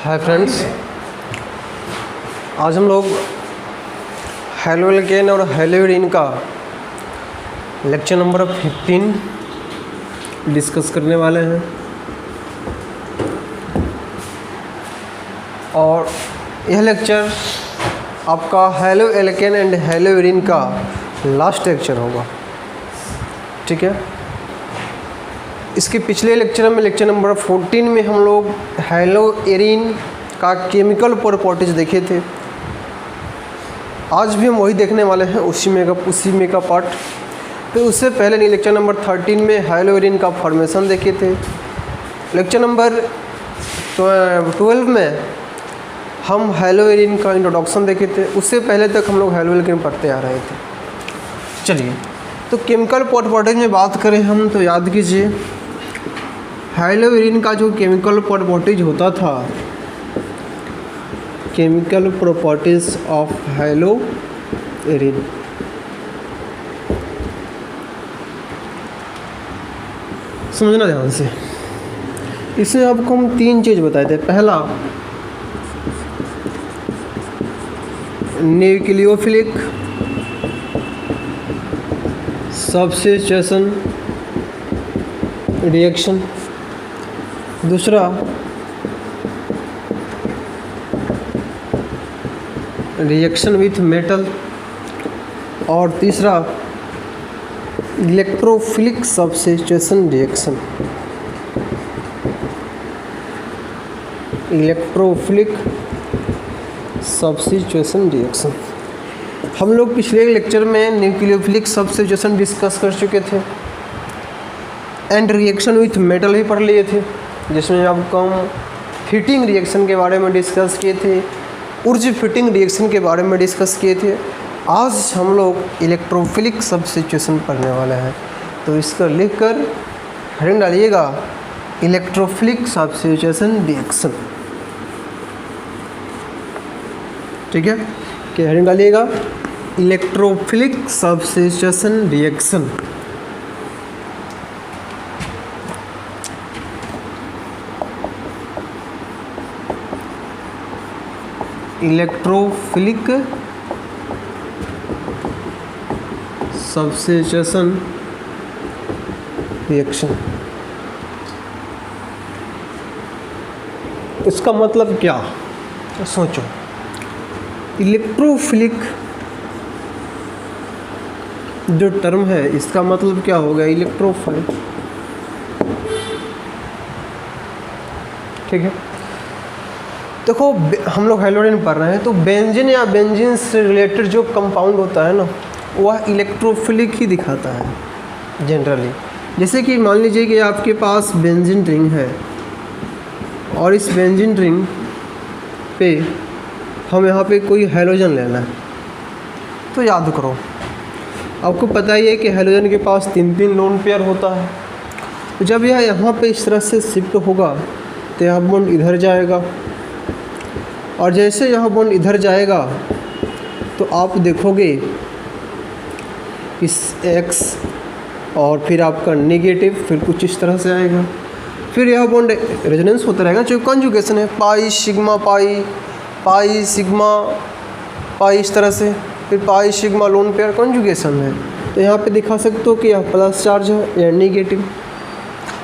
Hi friends, आज हम लोग हेलो एल्केन और हेलोइरीन का लेक्चर नंबर 15 डिस्कस करने वाले हैं। और यह लेक्चर आपका हेलो एल्केन एंड हेलोइरीन का लास्ट लेक्चर होगा, ठीक है। इसके पिछले लेक्चर में, लेक्चर नंबर 14 में हम लोग हेलोइरीन का केमिकल प्रॉपर्टीज देखे थे। आज भी हम वही देखने वाले हैं, उसी में का पार्ट। तो उससे पहले नहीं, लेक्चर नंबर 13 में हेलोइरीन का फॉर्मेशन देखे थे। लेक्चर नंबर 12 में हम हेलोइरीन का इंट्रोडक्शन देखे थे। उससे पहले तक हम लोग हेलो एल्केन पढ़ते आ रहे थे। चलिए, तो केमिकल प्रॉपर्टीज में बात करें हम, तो याद कीजिए हेलोइरीन का जो केमिकल प्रॉपर्टीज होता था, केमिकल प्रॉपर्टीज ऑफ हेलोइरीन, समझना ध्यान से। इसमें आपको हम 3 चीज़ बताए थे। पहला, न्यूक्लियोफिलिक सब्स्टिट्यूशन रिएक्शन, दूसरा रिएक्शन विथ मेटल, और तीसरा electrophilic substitution reaction. Electrophilic substitution reaction हम लोग पिछले लेक्चर में न्यूक्लियोफिलिक सब्स्टिट्यूशन डिस्कस कर चुके थे एंड रिएक्शन विथ मेटल ही पढ़ लिए थे, जिसमें आपको हम फिटिंग रिएक्शन के बारे में डिस्कस किए थे, ऊर्जा फिटिंग रिएक्शन के बारे में डिस्कस किए थे। आज हम लोग इलेक्ट्रोफिलिक सब्स्टिट्यूशन पढ़ने वाले हैं। तो इसको लिखकर हेडिंग डालिएगा, इलेक्ट्रोफिलिक सब्स्टिट्यूशन रिएक्शन, ठीक है। कि हेडिंग डालिएगा, electrophilic substitution reaction. Electrophilic substitution reaction, इसका मतलब क्या, तो सोचो। इलेक्ट्रोफिलिक जो टर्म है, इसका मतलब क्या होगा, इलेक्ट्रोफाइल, ठीक है। देखो, हम लोग हेलोइरीन पढ़ रहे हैं, तो बेंजीन या बेंजीन से रिलेटेड जो कंपाउंड होता है ना, वह इलेक्ट्रोफिलिक ही दिखाता है जनरली। जैसे कि मान लीजिए कि आपके पास बेंजीन रिंग है और इस बेंजीन रिंग पे हम यहाँ पे कोई हेलोजन लेना है, तो याद करो, आपको पता ही है कि हेलोजन के पास 3 लोन पेयर होता है। तो जब यह यहाँ पे इस तरह से शिफ्ट होगा तो यह बॉन्ड इधर जाएगा, और जैसे यह बॉन्ड इधर जाएगा तो आप देखोगे इस X और फिर आपका नेगेटिव, फिर कुछ इस तरह से आएगा। फिर यह बॉन्ड रेजोनेंस होता रहेगा, जो कंजुगेशन है, pi sigma pi, pi sigma pi, इस तरह से। फिर pi sigma lone pair conjugation है। तो यहाँ पे दिखा सकते हो कि यह प्लस चार्ज है या नेगेटिव।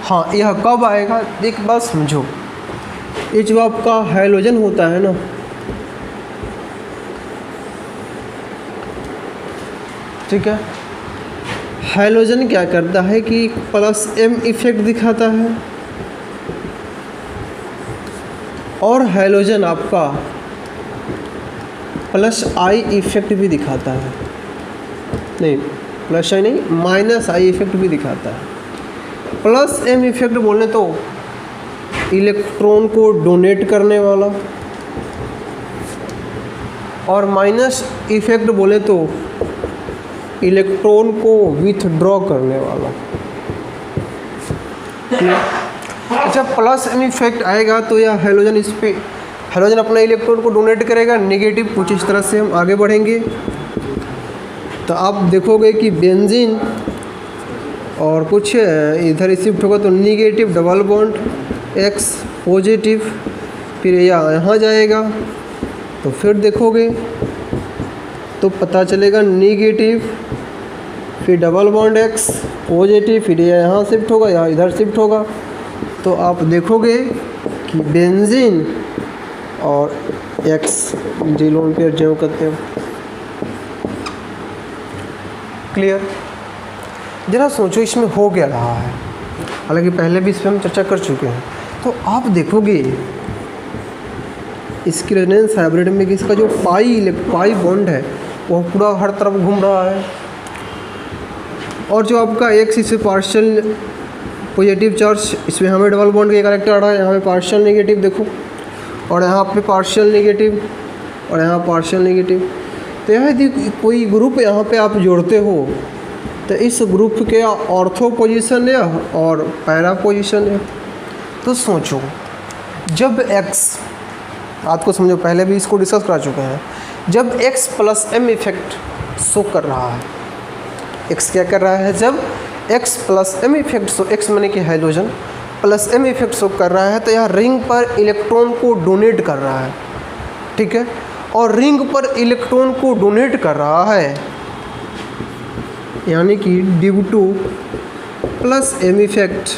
हाँ, यह कब आएगा, एक बात समझो। ये जो आपका हेलोजन होता है ना, ठीक है, हेलोजन क्या करता है कि प्लस M इफेक्ट दिखाता है, और हेलोजन आपका प्लस I इफेक्ट भी दिखाता है। नहीं, प्लस I नहीं, माइनस I इफेक्ट भी दिखाता है। प्लस M इफेक्ट बोलने तो इलेक्ट्रॉन को डोनेट करने वाला, और माइनस इफेक्ट बोले तो इलेक्ट्रॉन को विथड्रॉ करने वाला। जब प्लस M इफेक्ट आएगा तो यह हेलोजन, इस पे हेलोजन अपना इलेक्ट्रॉन को डोनेट करेगा, नेगेटिव कुछ इस तरह से हम आगे बढ़ेंगे। तो आप देखोगे कि बेंजीन और कुछ इधर शिफ्ट होगा तो negative double bond X positive, फिर यहाँ जाएगा तो फिर देखोगे तो पता चलेगा नेगेटिव, फिर डबल बॉन्ड X पॉजिटिव, फिर ये यहाँ शिफ्ट होगा, यहाँ इधर शिफ्ट होगा। तो आप देखोगे कि बेंजीन और X जी लोन पेयर जो करते हो। क्लियर? जरा सोचो इसमें हो क्या रहा है, हालांकि पहले भी इस पर हम चर्चा कर चुके हैं। तो आप देखोगे इसकी रेजोनेंस हाइब्रिड में कि इसका जो पाई बॉन्ड है वो पूरा हर तरफ घूम रहा है, और जो आपका X इससे पार्शियल पॉजिटिव चार्ज, इसमें हमें डबल बॉन्ड का करेक्टर आ रहा है, यहाँ पे पार्शियल नेगेटिव देखो, और यहाँ पे पार्शियल नेगेटिव, और यहाँ पार्शियल नेगेटिव। तो यदि कोई ग्रुप यहाँ पे आप जोड़ते हो तो इस ग्रुप के ऑर्थो पोजीशन है और पैरा पोजीशन है। तो सोचो जब X, आपको समझो पहले भी इसको डिस्कस करा चुके हैं, जब X plus M effect show कर रहा है, X क्या कर रहा है, जब X plus M effect show, X माने कि hydrogen plus M effect show कर रहा है, तो यह रिंग पर इलेक्ट्रॉन को डोनेट कर रहा है, ठीक है। और रिंग पर इलेक्ट्रॉन को डोनेट कर रहा है, यानी कि due two plus M effect.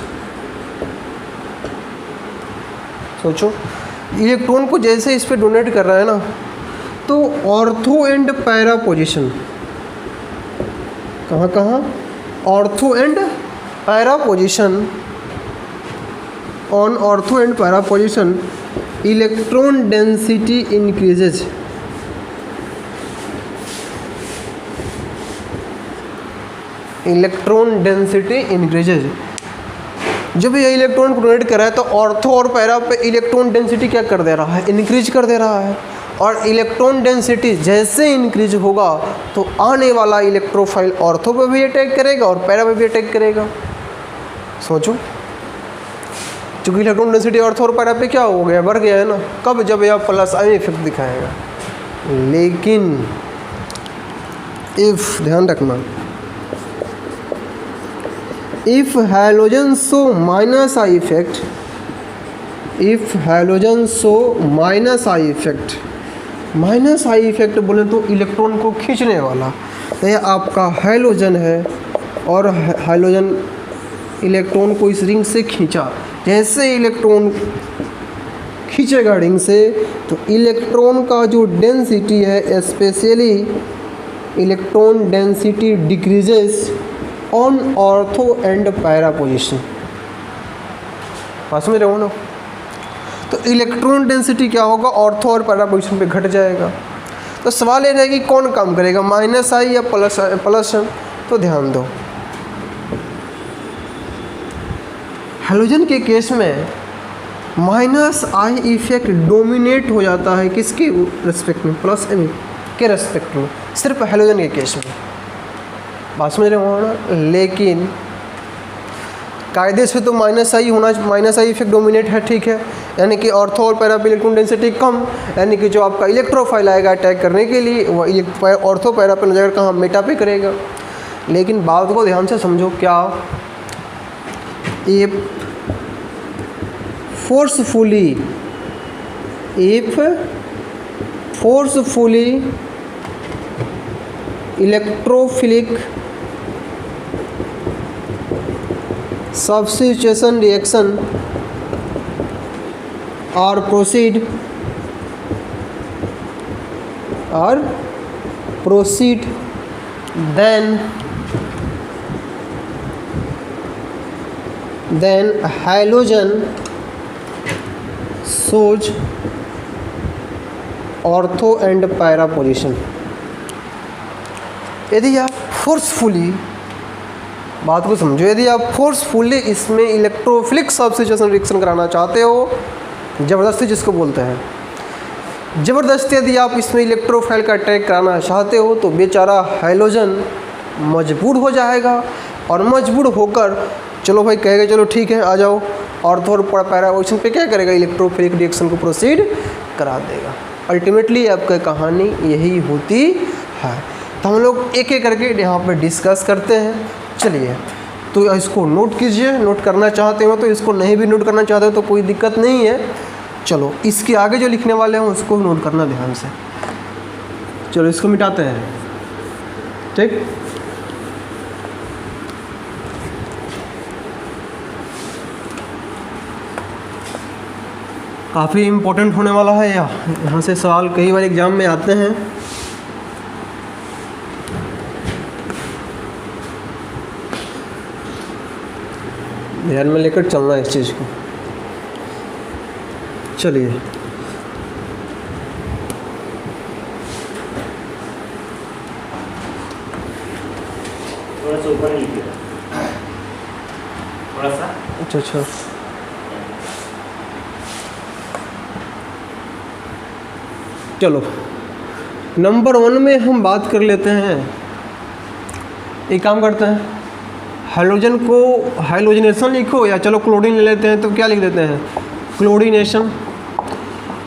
सोचो इलेक्ट्रॉन को जैसे इस पे डोनेट कर रहा है ना, तो ऑर्थो एंड पैरा पोजीशन, कहाँ कहाँ, ortho and para position, on ortho and para position electron density increases. Electron density increases. जब ये इलेक्ट्रॉन को डोनेट कर रहा है तो ऑर्थो और पैरा पे इलेक्ट्रॉन डेंसिटी क्या कर दे रहा है, इंक्रीज कर दे रहा है। और इलेक्ट्रॉन डेंसिटी जैसे इंक्रीज होगा तो आने वाला इलेक्ट्रोफाइल ऑर्थो पे भी अटैक करेगा और पैरा पे भी अटैक करेगा। सोचो, क्योंकि इलेक्ट्रॉन डेंसिटी ऑर्थो और पैरा पे क्या हो गया, बढ़ गया है ना। कब, जब यह प्लस M इफेक्ट दिखाएगा। लेकिन इफ, ध्यान रखना, if halogen show minus I effect, if halogen show minus I effect, minus I effect बोले तो इलेक्ट्रॉन को खींचने वाला, तो यह आपका हैलोजन है और हैलोजन इलेक्ट्रॉन को इस रिंग से खींचा। जैसे इलेक्ट्रॉन खींचेगा रिंग से तो इलेक्ट्रॉन का जो डेंसिटी है, specially electron density decreases on ortho and para position. पास में रहो ना। तो इलेक्ट्रॉन डेंसिटी क्या होगा, ऑर्थो और पैरा पोजीशन पे घट जाएगा। तो सवाल ये है कि कौन काम करेगा, माइनस आई या प्लस M। तो ध्यान दो, हैलोजन के केस में माइनस आई इफेक्ट डोमिनेट हो जाता है, किसके रेस्पेक्ट में, प्लस M के रेस्पेक्ट में, सिर्फ हैलोजन के केस में। बात समझ रहे हो ना। लेकिन कायदे से तो माइनस आई होना, माइनस आई इफेक्ट डोमिनेट है, ठीक है। यानी कि ऑर्थो और पैरा पे इलेक्ट्रॉन डेंसिटी कम, यानी कि जो आपका इलेक्ट्रोफाइल आएगा अटैक करने के लिए वह ऑर्थो पैरा पे नजर कहाँ, मेटा पे करेगा। लेकिन बात को ध्यान से समझो, क्या if forcefully electrophilic substitution reaction or proceed then halogen shows ortho and para position। यदि आप फोर्सफुली, बात को समझो, यदि आप फोर्सफुली इसमें इलेक्ट्रोफिलिक सब्स्टिट्यूशन रिएक्शन कराना चाहते हो, ज़बरदस्ती जिसको बोलते हैं, ज़बरदस्ती यदि आप इसमें इलेक्ट्रोफाइल का अटैक कराना चाहते हो तो बेचारा हैलोजन मजबूर हो जाएगा। और मजबूर होकर चलो भाई कहेगा चलो ठीक है आ जाओ, ऑर्थो और पैरा पोजीशन पे क्या करेगा, इलेक्ट्रोफिलिक रिएक्शन को प्रोसीड करा देगा। अल्टीमेटली आपका कहानी यही होती है। तो हम लोग एक एक करके यहाँ पर डिस्कस करते हैं। चलिए, तो इसको नोट कीजिए, नोट करना चाहते हो तो इसको, नहीं भी नोट करना चाहते हो तो कोई दिक्कत नहीं है। चलो इसके आगे जो लिखने वाले हैं उसको नोट करना ध्यान से। चलो इसको मिटाते हैं, ठीक। काफ़ी इम्पोर्टेंट होने वाला है, यहाँ से सवाल कई बार एग्जाम में आते हैं। ध्यान में लेकर चलना है इस चीज़ को। चलिए थोड़ा सा ऊपर नीचे, थोड़ा सा। अच्छा चलो नंबर 1 में हम बात कर लेते हैं। एक काम करते हैं, हाइड्रोजन को हाइड्रोजनेशन लिखो या चलो क्लोरीन ले लेते हैं, तो क्या लिख देते हैं क्लोरीनेशन।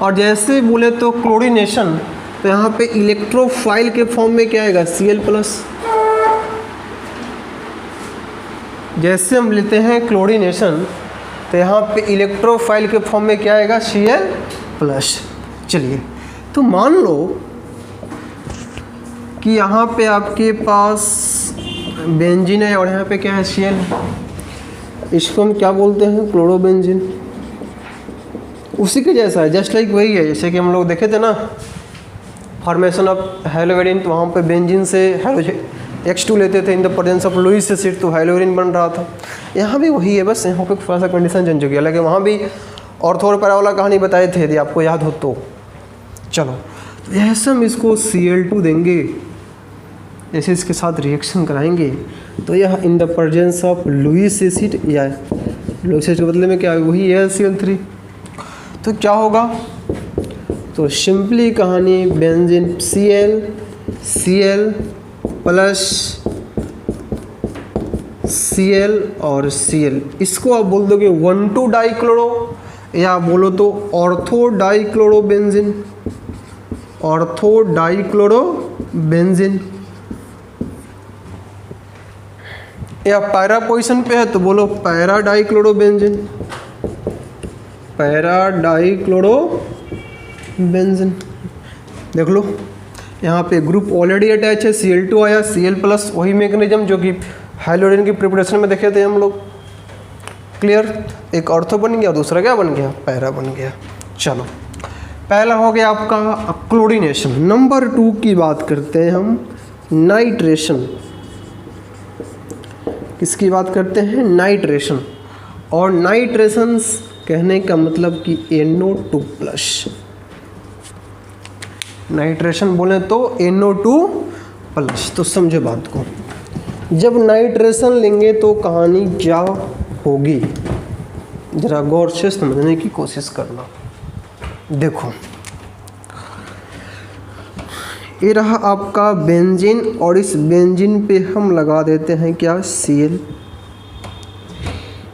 और जैसे बोले तो क्लोरीनेशन, तो यहाँ पे इलेक्ट्रोफाइल के फॉर्म में क्या आएगा Cl+। जैसे हम लेते हैं क्लोरीनेशन, तो यहाँ पे इलेक्ट्रोफाइल के फॉर्म में क्या आएगा Cl+। चलिए तो मान लो कि यहाँ पे आपके पास बेंजीन है और यहाँ पे क्या है Cl। इसको हम क्या बोलते हैं क्लोरोबेंजीन। उसी के जैसा है, जस्ट लाइक वही है जैसे कि हम लोग देखे थे ना फॉर्मेशन ऑफ हेलोवेरिन, तो वहाँ पे बेंजीन से हाइड्रोजन H2 लेते थे in the presence of Lewis acid, तो हेलोवेरिन बन रहा था। यहाँ भी वही है, बस यहाँ पे थोड़ा सा कंडीशन चेंज हो गया। हालांकि वहाँ भी ऑर्थो और पैरा वाला कहानी बताए थे, यदि आपको याद हो तो। चलो जैसे हम इसको Cl2 देंगे, जैसे इसके साथ रिएक्शन कराएंगे, तो यह in the presence of Lewis acid, या लुईस एसिड के बदले में क्या है वही HCl3, तो क्या होगा, तो सिंपली कहानी बेंजीन Cl प्लस Cl और Cl, इसको आप बोल दोगे 1,2 डाइक्लोरो, या बोलो तो ऑर्थो डाइक्लोरोबेंजीन, ऑर्थो डाइक्लोरोबेंजीन। या पैरा पोजीशन पे है तो बोलो पैरा डाइक्लोरोबेंजीन, पैरा डाइक्लोरोबेंजीन। देख लो यहाँ पे ग्रुप ऑलरेडी अटैच है, Cl2 आया, Cl+, वही मैकेनिज्म जो कि हाइड्रोजन की प्रिपरेशन में देखे थे हम लोग। क्लियर, एक ऑर्थो बन गया और दूसरा क्या बन गया पैरा बन गया। चलो पहला हो गया आपका क्लोरीनेशन। नंबर 2 की बात करते हैं हम, नाइट्रेशन। किसकी बात करते हैं, नाइट्रेशन। और नाइट्रेशन कहने का मतलब कि NO2+। नाइट्रेशन बोले तो NO2+। तो समझो बात को, जब नाइट्रेशन लेंगे तो कहानी क्या होगी, जरा गौर से समझने की कोशिश करना। देखो ये रहा आपका बेंजीन, और इस बेंजीन पे हम लगा देते हैं क्या Cl।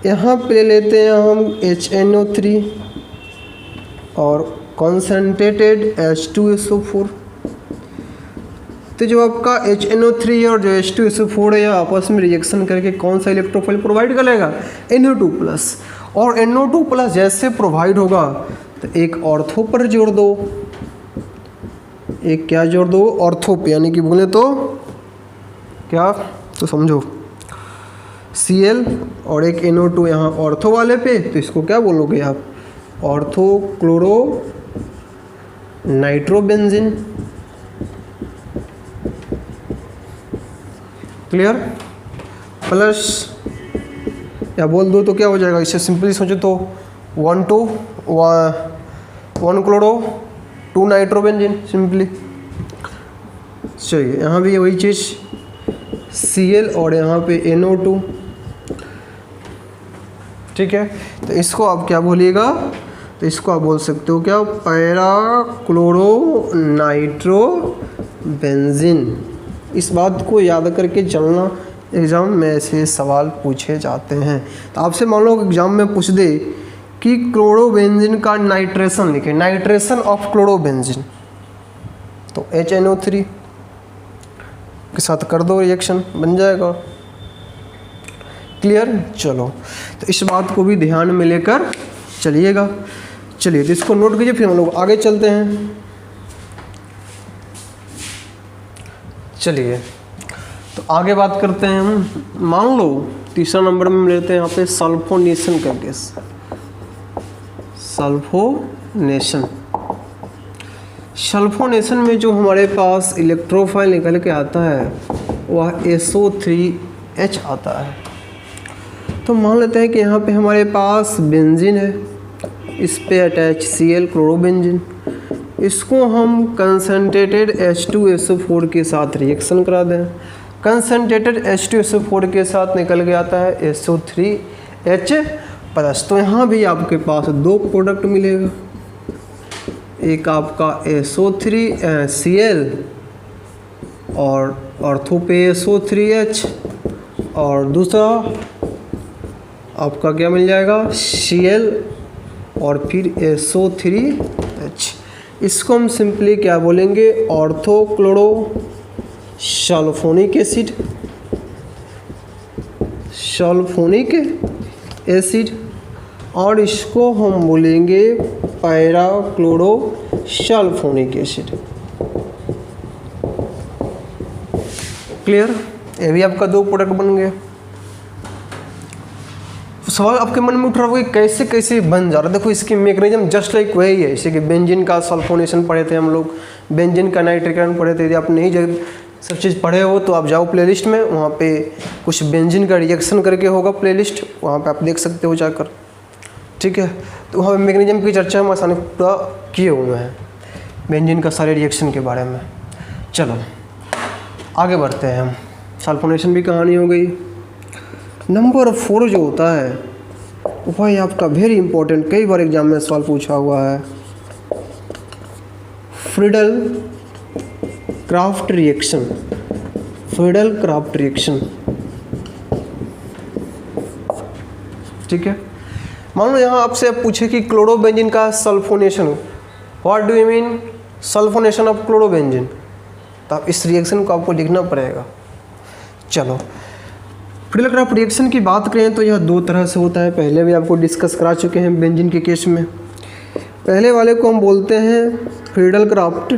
यहाँ पे लेते हैं हम HNO3 और कॉन्सेंट्रेटेड H2SO4। तो जो आपका HNO3 है और जो H2SO4 है, आपस में रिएक्शन करके कौन सा इलेक्ट्रोफाइल प्रोवाइड करेगा NO2+। और NO2+ जैसे प्रोवाइड होगा तो एक ऑर्थो पर जोड़ दो, एक क्या जोड़ दो ऑर्थो पे, यानी कि बोले तो क्या, तो समझो Cl और एक NO2 यहाँ ऑर्थो वाले पे, तो इसको क्या बोलोगे आप ortho chloro nitrobenzene. Clear, plus या बोल दो तो क्या हो जाएगा, इससे सिंपली सोचो तो 1 क्लोरो 2 नाइट्रोबेंजीन सिंपली। चलिए यहाँ भी वही चीज़ Cl और यहाँ पे NO2, ठीक है। तो इसको आप क्या बोलिएगा, तो इसको आप बोल सकते हो क्या पैरा क्लोरो नाइट्रोबेंजीन। इस बात को याद करके चलना, एग्ज़ाम में ऐसे सवाल पूछे जाते हैं। तो आपसे मान लो एग्ज़ाम में पूछ दे कि क्लोरोबेंजीन का नाइट्रेशन लिखे, नाइट्रेशन ऑफ क्लोरोबेंजीन, तो HNO3 के साथ कर दो रिएक्शन, बन जाएगा। क्लियर, चलो तो इस बात को भी ध्यान में लेकर चलिएगा। चलिए तो इसको नोट कीजिए, फिर हम लोग आगे चलते हैं। चलिए तो आगे बात करते हैं हम। मान लो तीसरा नंबर में हम लेते हैं यहाँ पे सल्फोनेशन का केस। सल्फोनेशन में जो हमारे पास इलेक्ट्रोफाइल निकल के आता है वह SO3H आता है। तो मान लेते हैं कि यहाँ पे हमारे पास बेंजीन है, इस पे अटैच Cl क्लोरोबेंजीन, इसको हम कंसनट्रेटेड H2SO4 के साथ रिएक्शन करा दें। कंसनट्रेटेड H2SO4 के साथ निकल के आता है SO3H+। तो यहाँ भी आपके पास दो प्रोडक्ट मिलेगा, एक आपका SO3Cl और ऑर्थो पे SO3H, और दूसरा आपका क्या मिल जाएगा Cl और फिर SO3H। इसको हम सिंपली क्या बोलेंगे, ऑर्थो क्लोरो सल्फोनिक एसिड, और इसको हम बोलेंगे para chloro sulphonic acid. Clear? ये भी आपका दो प्रोडक्ट बन गया। सवाल आपके मन में उठ रहा होगा कि कैसे कैसे बन जा रहा है। देखो इसकी मैकेनिज्म जस्ट लाइक वही है, जैसे कि बेंजीन का सल्फोनेशन पढ़े थे हम लोग, बेंजीन का नाइट्रिकरण पढ़े थे। यदि आप नहीं सब चीज़ पढ़े हो तो आप जाओ प्लेलिस्ट में, वहाँ पे कुछ बेंजीन का रिएक्शन करके होगा प्लेलिस्ट, वहाँ पे आप देख सकते हो जाकर। ठीक है, तो वहाँ पे मैकेनिज्म की चर्चा हम आसानी पूरा किए हुए हैं बेंजीन का सारे रिएक्शन के बारे में। चलो आगे बढ़ते हैं हम। सल्फोनेशन भी कहानी हो गई। नंबर 4 जो होता है वह आपका वेरी इंपॉर्टेंट, कई बार एग्जाम में सवाल पूछा हुआ है, फ्रीडल क्राफ्ट रिएक्शन। ठीक है, मान लो यहाँ आपसे पूछे कि क्लोरोबेंजीन का sulphonation, what do you mean sulphonation of chlorobenzene, तो आप इस रिएक्शन को आपको लिखना पड़ेगा। चलो फ्रीडल क्राफ्ट रिएक्शन की बात करें तो यह दो तरह से होता है, पहले भी आपको डिस्कस करा चुके हैं बेंजीन के केस में। पहले वाले को हम बोलते हैं फ्रीडल क्राफ्ट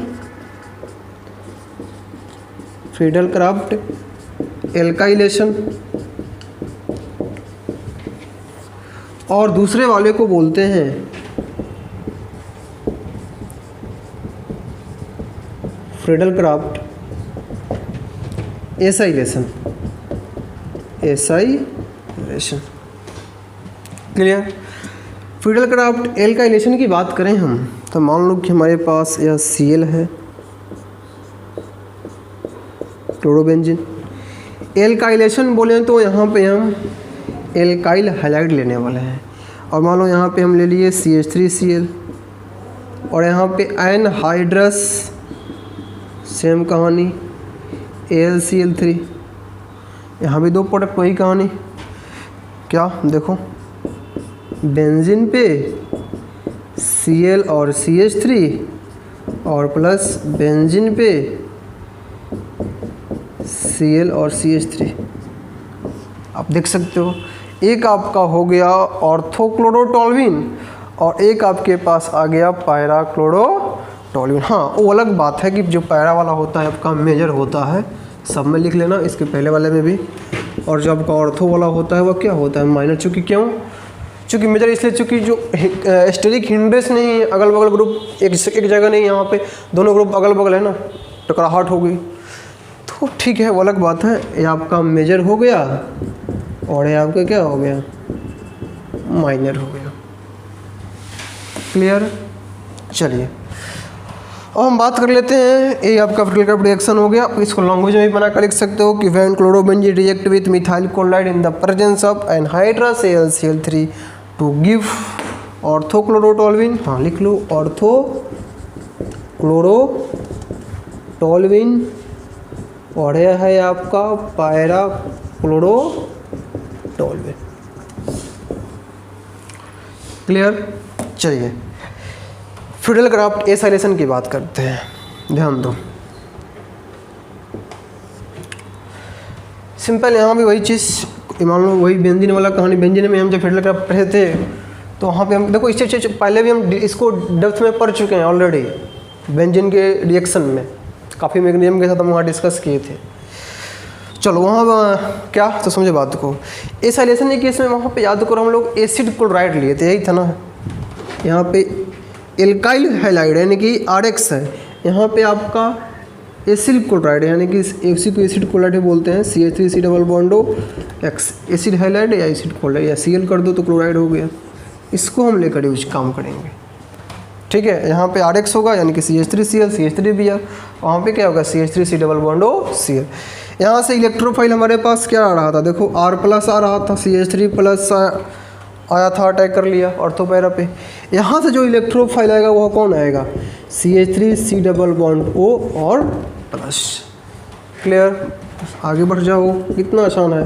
एल्काइलेशन, और दूसरे वाले को बोलते हैं Friedel Crafts acylation. Clear? Friedel craft alkylation की बात करें हम तो मान लो कि हमारे पास यह Cl है, क्लोरोबेंजीन। एल्काइलेशन बोले तो यहाँ पे हम एल्काइल हैलाइड लेने वाले हैं, और मान लो यहाँ पे हम ले लिए CH3Cl, और यहाँ पे एनहाइड्रस, सेम कहानी AlCl3। यहाँ भी दो प्रोडक्ट, वही कहानी। क्या देखो, बेंजीन पे Cl और CH3 और प्लस बेंजीन पे Cl और CH3। आप देख सकते हो एक आपका हो गया ऑर्थोक्लोरोटोल्विन और एक आपके पास आ गया पैराक्लोरोटोल्विन। हाँ, वो अलग बात है कि जो पैरा वाला होता है आपका मेजर होता है, सब में लिख लेना, इसके पहले वाले में भी। और जो आपका ऑर्थो वाला होता है वह क्या होता है, माइनर। चूँकि क्यों, चूँकि मेजर इसलिए चूँकि जो स्टेरिक हिंड्रेस नहीं है, अगल बगल ग्रुप एक जगह नहीं, यहाँ पे दोनों ग्रुप अगल बगल है ना, टकराहट हो गई तो ठीक है, वो अलग बात है। ये आपका मेजर हो गया और ये आपका क्या हो गया, माइनर हो गया। क्लियर? चलिए अब हम बात कर लेते हैं, ये आपका फ्रीडल क्राफ्ट रिएक्शन हो गया। इसको लैंग्वेज में भी बना कर लिख सकते हो कि when chlorobenzene react with methyl chloride in the presence of anhydrous AlCl3 to give orthochlorotoluene. हाँ, लिख लो ऑर्थोक्लोरोटोल्विन, और यह है आपका पैराक्लोरोटोल्विन। क्लियर? चलिए फ्रीडल क्राफ्ट एसाइलेशन की बात करते हैं, ध्यान दो। सिंपल, यहाँ भी वही चीज़, मान लो वही बेंजीन वाला कहानी। बेंजीन में हम जब फ्रीडल क्राफ्ट पढ़े थे तो वहाँ पे हम देखो इससे पहले भी हम इसको डेप्थ में पढ़ चुके हैं ऑलरेडी, बेंजीन के रिएक्शन में काफ़ी मैग्नीशियम के साथ हम वहाँ डिस्कस किए थे। चलो वहाँ क्या तो समझे बात को। एसाइलेशन के केस में वहाँ पे याद करो हम लोग एसिड क्लोराइड लिए थे, यही था ना। यहाँ पे एल्काइल हैलाइड यानी कि RX है, यहाँ पे आपका एसिड क्लोराइड यानी कि इसी को एसिड क्लोराइड बोलते हैं, CH3C double बॉन्डो X, acid halide या एसिड क्लोराइड या Cl कर दो तो क्लोराइड हो गया। इसको हम लेकर यूज काम करेंगे, ठीक है। यहाँ पे RX होगा यानी कि CH3Cl CH3Br, वहाँ पे क्या होगा CH3C डबल बॉन्डो Cl। यहाँ से इलेक्ट्रोफाइल हमारे पास क्या आ रहा था, देखो R+ आ रहा था, CH3+ आया था, अटैक कर लिया ऑर्थो पैरा पे। यहाँ से जो इलेक्ट्रोफाइल आएगा वह कौन आएगा, CH3C डबल बॉन्ड O और प्लस। क्लियर, आगे बढ़ जाओ, कितना आसान है।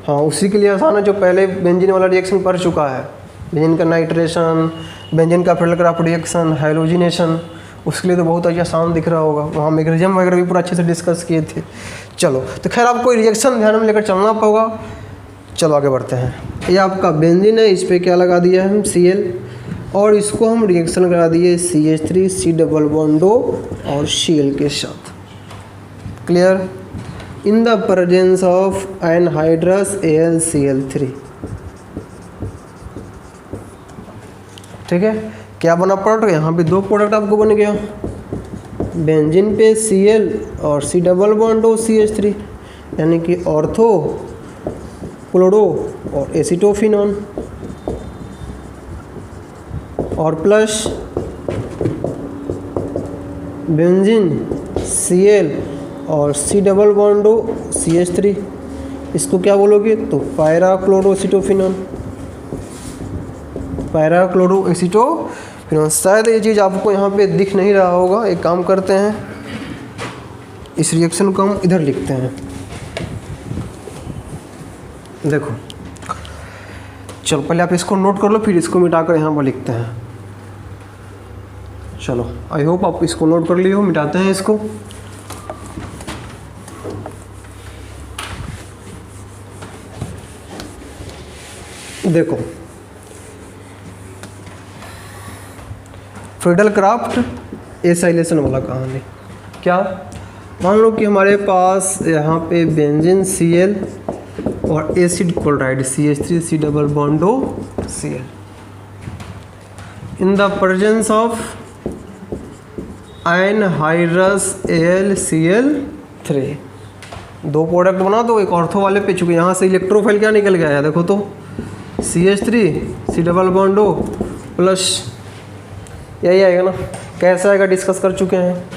हाँ उसी के लिए आसान है जो पहले बेंजीन वाला रिएक्शन पढ़ चुका है, बेंजीन का नाइट्रेशन, बेंजीन का फिडलक्राफ्ट रिएक्शन, हाइलोजिनेशन, उसके लिए तो बहुत अच्छा आसान दिख रहा होगा। वहाँ मैग्नीशियम वगैरह भी पूरा अच्छे से डिस्कस किए थे। चलो तो खैर आपको रिएक्शन ध्यान में लेकर चलना होगा। चलो आगे बढ़ते हैं। ये आपका बेंजीन है, इस पर क्या लगा दिया है हम Cl, और इसको हम रिएक्शन करा दिए CH3C डबल बॉन्डो और Cl के साथ। Clear, in the presence of anhydrous AlCl3। ठीक है, क्या बना प्रोडक्ट, यहाँ पे दो प्रोडक्ट आपको बन गया, बेंजीन पे Cl और C डबल बॉन्डो CH3 यानी कि ऑर्थो क्लोरो और एसिटोफिनॉन, और प्लस बेंजीन Cl और C डबल बॉन्डो CH3, इसको क्या बोलोगे तो पैराक्लोरो एसिटोफिनॉन, पैराक्लोरो एसिटोफिनॉन। शायद ये चीज़ आपको यहाँ पे दिख नहीं रहा होगा, एक काम करते हैं इस रिएक्शन को हम इधर लिखते हैं। देखो चलो पहले आप इसको नोट कर लो, फिर इसको मिटाकर यहाँ पर लिखते हैं। चलो आई होप आप इसको नोट कर लिए हो, मिटाते हैं इसको। देखो फिडलक्राफ्ट एसाइलेशन वाला कहानी क्या, मान लो कि हमारे पास यहाँ पे बेंजीन Cl और acid chloride CH3C double बॉन्डो Cl in the presence of anhydrous AlCl3। दो प्रोडक्ट बना दो, एक ऑर्थो वाले पे, चुके यहाँ से इलेक्ट्रोफाइल क्या निकल गया है देखो तो CH3C डबल बॉन्डो प्लस, यही आएगा ना। कैसा आएगा डिस्कस कर चुके हैं,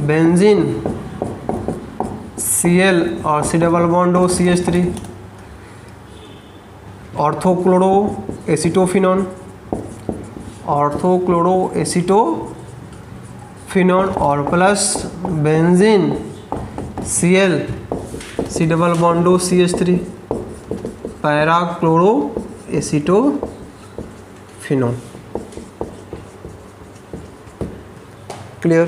बेंजीन Cl और C double bond O CH3, orthochloro acetophenone, orthochloro acetophenone और plus benzene Cl C double bond O CH3, parachloro acetophenone. Clear,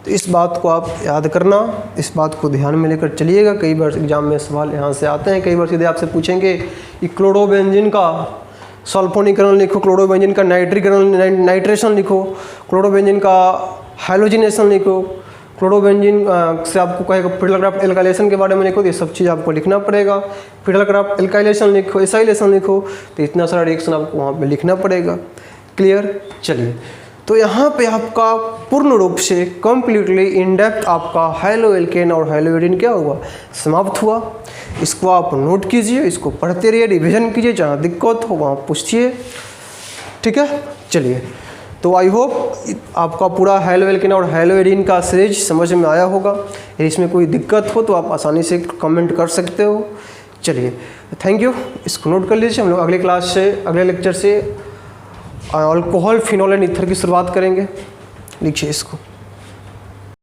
तो इस बात को आप याद करना, इस बात को ध्यान में लेकर चलिएगा। कई बार एग्जाम में सवाल यहाँ से आते हैं, कई बार सीधे आपसे पूछेंगे कि क्लोरोबेंजीन का सल्फोनीकरण लिखो, क्लोरोबेंजीन का नाइट्रेशन लिखो, क्लोरोबेंजीन का हाइलोजिनेशन लिखो, क्लोरोबेंजीन से आपको कहेगा फिडलक्राफ्ट एल्काइलेशन के बारे में लिखो, तो ये सब चीज़ आपको लिखना पड़ेगा। फिडलक्राफ्ट एल्काइलेशन लिखो, एसाइलेशन लिखो, तो इतना सारा रिएक्शन आपको वहाँ पे लिखना पड़ेगा। क्लियर, चलिए तो यहाँ पे आपका पूर्ण रूप से कम्प्लीटली इन डेप्थ आपका हैलो एल्केन और हैलो एडिन क्या हुआ, समाप्त हुआ। इसको आप नोट कीजिए, इसको पढ़ते रहिए, रिवीजन कीजिए, जहाँ दिक्कत हो वहाँ पूछिए। ठीक है, चलिए तो आई होप आपका पूरा हैलो एल्केन और हैलो एडिन का सीरीज समझ में आया होगा। यदि इसमें कोई दिक्कत हो तो आप आसानी से कमेंट कर सकते हो। चलिए थैंक यू, इसको नोट कर लीजिए। हम लोग अगले क्लास से, अगले लेक्चर से अल्कोहल, फिनोल एंड ईथर की शुरुआत करेंगे। लिखिए इसको।